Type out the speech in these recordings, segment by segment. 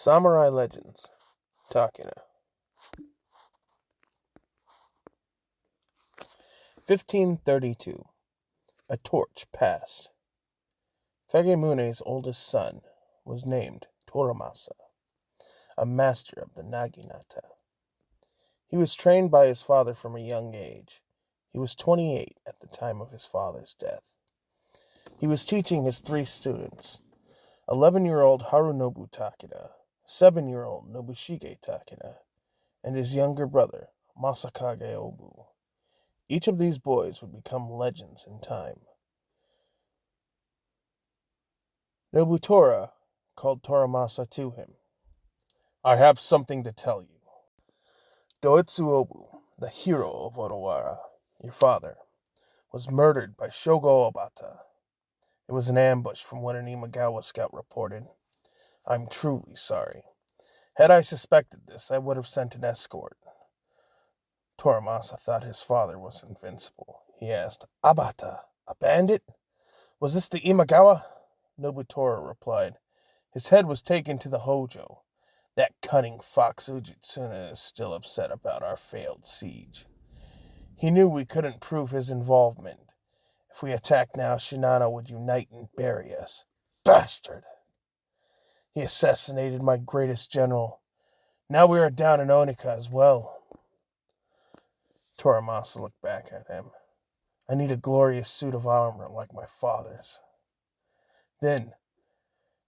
Samurai Legends, Takina. 1532. A torch passed. Kagemune's oldest son was named Toramasa, a master of the naginata. He was trained by his father from a young age. He was 28 at the time of his father's death. He was teaching his three students, 11-year-old Harunobu Takeda, 7-year-old Nobushige Takeda, and his younger brother, Masakage Obu. Each of these boys would become legends in time. Nobutora called Toramasa to him. "I have something to tell you. Doitsu Obu, the hero of Odawara, your father, was murdered by Shogo Obata. It was an ambush from what an Imagawa scout reported. I'm truly sorry. Had I suspected this, I would have sent an escort." Toramasa thought his father was invincible. He asked, "Abata, a bandit? Was this the Imagawa?" Nobutora replied. His head was taken to the Hojo. That cunning fox Ujitsuna is still upset about our failed siege. He knew we couldn't prove his involvement. If we attacked now, Shinano would unite and bury us. Bastard! He assassinated my greatest general. Now we are down in Onika as well." Toramasa looked back at him. "I need a glorious suit of armor like my father's. Then,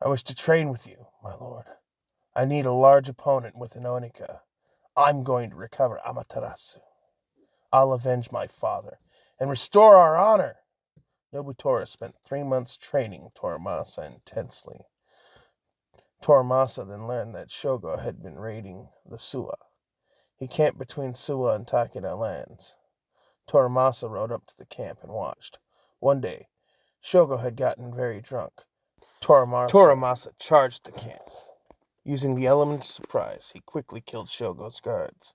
I wish to train with you, my lord. I need a large opponent within Onika. I'm going to recover Amaterasu. I'll avenge my father and restore our honor." Nobutora spent 3 months training Toramasa intensely. Toramasa then learned that Shogo had been raiding the Suwa. He camped between Suwa and Takeda lands. Toramasa rode up to the camp and watched. One day, Shogo had gotten very drunk. Toramasa charged the camp. Using the element of surprise, he quickly killed Shogo's guards.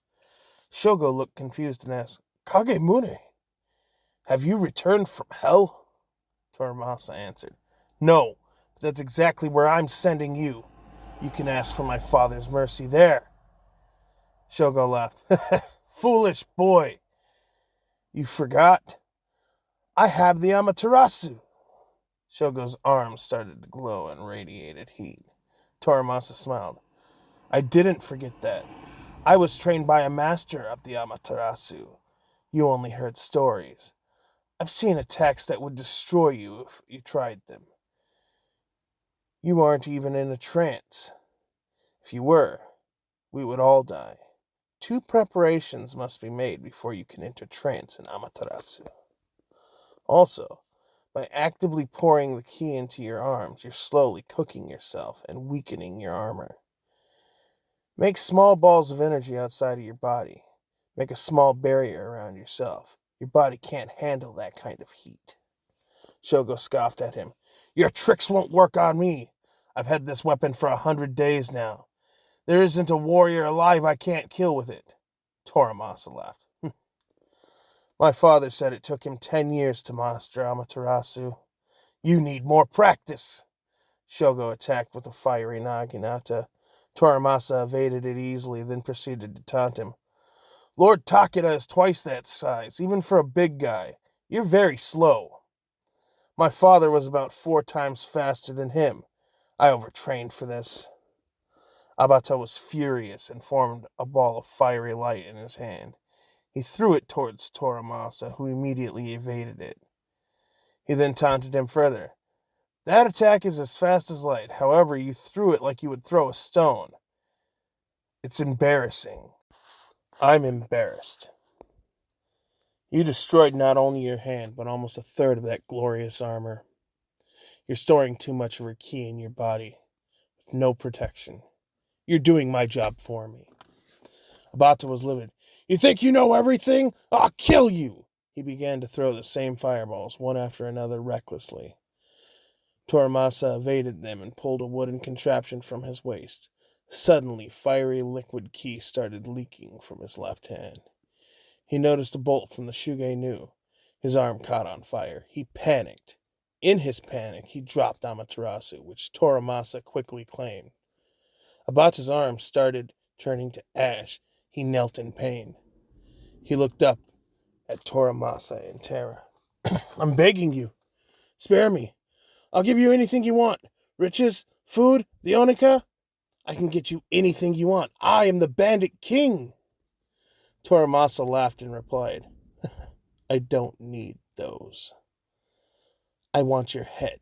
Shogo looked confused and asked, "Kagemune, have you returned from hell?" Toramasa answered, "No, but that's exactly where I'm sending you. You can ask for my father's mercy there." Shogo laughed. "Foolish boy. You forgot? I have the Amaterasu." Shogo's arms started to glow and radiated heat. Toramasa smiled. "I didn't forget that. I was trained by a master of the Amaterasu. You only heard stories. I've seen attacks that would destroy you if you tried them. You aren't even in a trance. If you were, we would all die. 2 preparations must be made before you can enter trance in Amaterasu. Also, by actively pouring the ki into your arms, you're slowly cooking yourself and weakening your armor. Make small balls of energy outside of your body. Make a small barrier around yourself. Your body can't handle that kind of heat." Shogo scoffed at him. "Your tricks won't work on me. I've had this weapon for 100 days now. There isn't a warrior alive I can't kill with it." Toramasa laughed. "My father said it took him 10 years to master Amaterasu. You need more practice." Shogo attacked with a fiery naginata. Toramasa evaded it easily, then proceeded to taunt him. "Lord Takeda is twice that size, even for a big guy. You're very slow. My father was about 4 times faster than him. I overtrained for this." Abata was furious and formed a ball of fiery light in his hand. He threw it towards Toramasa, who immediately evaded it. He then taunted him further. "That attack is as fast as light. However, you threw it like you would throw a stone. It's embarrassing." "I'm embarrassed. You destroyed not only your hand, but almost a third of that glorious armor. You're storing too much of her ki in your body, with no protection. You're doing my job for me." Abata was livid. "You think you know everything? I'll kill you!" He began to throw the same fireballs, one after another, recklessly. Toramasa evaded them and pulled a wooden contraption from his waist. Suddenly, fiery liquid ki started leaking from his left hand. He noticed a bolt from the Shuge-Nu. His arm caught on fire. He panicked. In his panic, he dropped Amaterasu, which Toramasa quickly claimed. Abata's arm started turning to ash. He knelt in pain. He looked up at Toramasa in terror. I'm begging you. Spare me. I'll give you anything you want. Riches, food, the Onika. I can get you anything you want. I am the bandit king. Toramasa laughed and replied, I don't need those. I want your head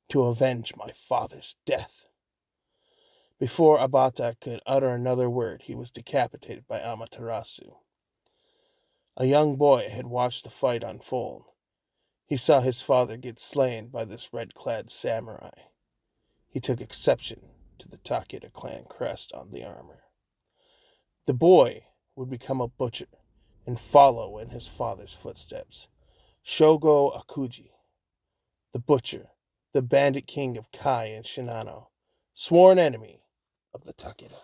to avenge my father's death. Before Abata could utter another word, he was decapitated by Amaterasu. A young boy had watched the fight unfold. He saw his father get slain by this red-clad samurai. He took exception to the Takeda clan crest on the armor. The boy would become a butcher and follow in his father's footsteps. Shogo Akuji, the butcher, the bandit king of Kai and Shinano, sworn enemy of the Takeda.